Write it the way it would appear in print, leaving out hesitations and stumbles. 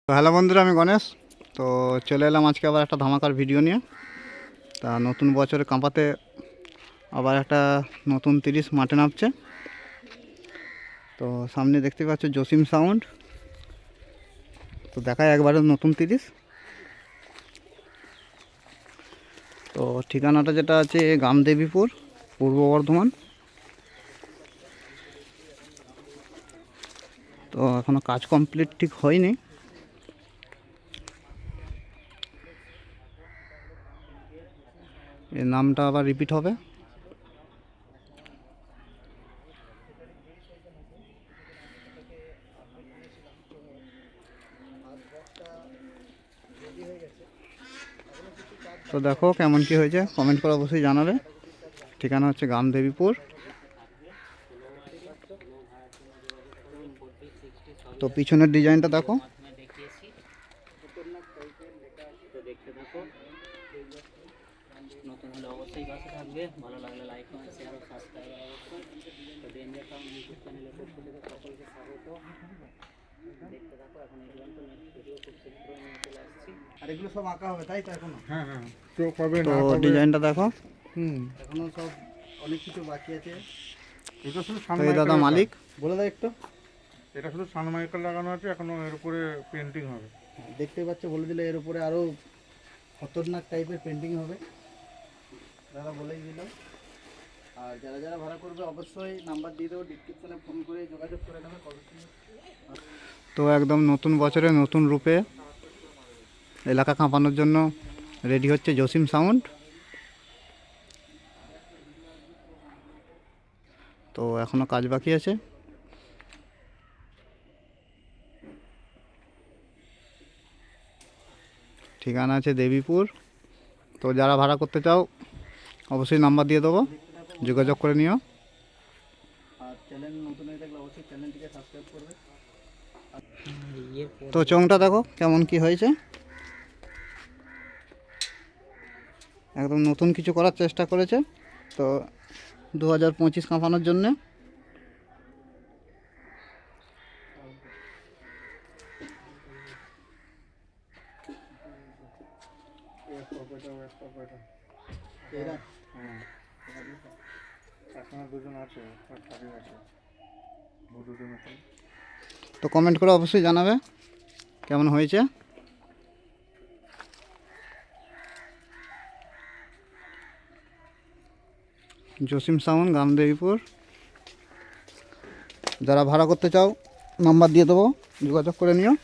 তো হ্যালো বন্ধুরা, আমি গণেশ। তো চলে এলাম আজকে আবার একটা ধামাকার ভিডিও নিয়ে। তা নতুন বছরে কাঁপাতে আবার একটা নতুন 30 মাঠে নামছে। তো সামনে দেখতে পাচ্ছ জসিম সাউন্ড। তো দেখায় একবারে নতুন 30। তো ঠিকানাটা যেটা আছে গামদেবীপুর, পূর্ব বর্ধমান। তো এখনও কাজ কমপ্লিট ঠিক হয়নি। এর নামটা আবার রিপিট হবে। তো দেখো কেমন কি হয়েছে, কমেন্ট করে অবশ্যই জানাবে। ঠিকানা হচ্ছে গামদেবীপুর। তো পিছনের ডিজাইনটা দেখো। নতুন হলে অবশ্যই পাশে থাকবে, ভালো লাগলে লাইক কমেন্ট শেয়ার ও সাবস্ক্রাইব অবশ্যই। তো ডেঞ্জার ফার্ম ইউটিউব চ্যানেলের পক্ষ থেকে সকলকে স্বাগত। দেখতে থাকো, এখন এগুলো তো নেক্সট ভিডিও খুব শীঘ্রই নিয়ে চলে আসছি। আর এগুলো সব আঁকা হবে তাই তো এখনো? হ্যাঁ হ্যাঁ, চোখ হবে তো নাক হবে। ডিজাইনটা দেখো, এখনো সব অনেক কিছু বাকি আছে। এটা শুধু তো এই দাদা মালিক, বলে দাও একটু। এটা শুধু সানমাইকার লাগানো আছে, এখনো এর উপরে পেন্টিং হবে। দেখতে পাচ্ছ, বলে দিলে এর উপরে আরও খতরনাক টাইপের পেন্টিং হবে, দাদা বলেই দিল। আর যারা যারা ভাড়া করবে অবশ্যই নাম্বার দিয়ে দেবো, ডিসক্রিপশানে ফোন করে যোগাযোগ করে নেবে। তো একদম নতুন বছরে নতুন রূপে এলাকা কাঁপানোর জন্য রেডি হচ্ছে জসিম সাউন্ড। তো এখনও কাজ বাকি আছে। ঠিকানা আছে দেবীপুর। তো যারা ভাড়া করতে চাও অবশ্যই নাম্বার দিয়ে দেবো, যোগাযোগ করে নিও। আর চ্যানেল নতুন হয়ে থাকলে অবশ্যই চ্যানেলটিকে সাবস্ক্রাইব করবে। তো চোঙটা দেখো কেমন কি হয়েছে, একদম নতুন কিছু করার চেষ্টা করেছে। তো 2025 কাঁপানোর জন্যে। দুজন আছে, তো কমেন্ট করে অবশ্যই জানাবে কেমন হয়েছে। জসিম সাউন্ড, গামদেবীপুর। যারা ভাড়া করতে চাও নাম্বার দিয়ে দেবো, যোগাযোগ করে নিও।